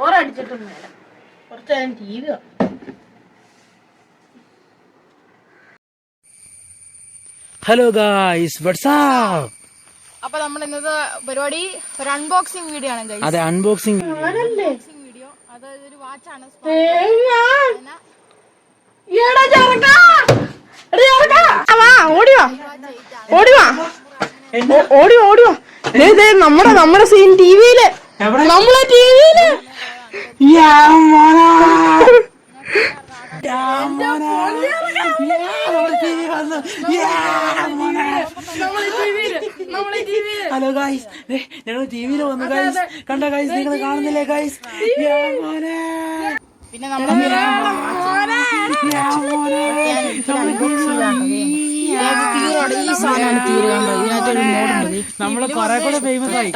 ബോറടിച്ചിട്ടും നേരം കുറച്ച് നേരം T V. Hello guys, WhatsApp. അപ്പൊ നമ്മൾ ഇന്നത്തെ പരിപാടി ഒരു അൺബോക്സിംഗ് വീഡിയോ ആണ്. അതെ, അൺബോക്സിംഗ് വീഡിയോ. അതായത് ഒരു വാച്ചാണ്. ഓടിയോ നമ്മുടെ സീൻ ടിവിയില്, നമ്മളെ ടിവിയില് ഹലോ ഗായ്സ്, ഞങ്ങൾ ടിവിയിൽ വന്നു ഗായ്സ്. കണ്ട ഗായ്സ്, നിങ്ങൾ കാണുന്നില്ലേ ഗായ്സ്? പിന്നെ നമ്മളെ നമ്മള് കൊറേ കൂടെ ഫേമസ് ആയി.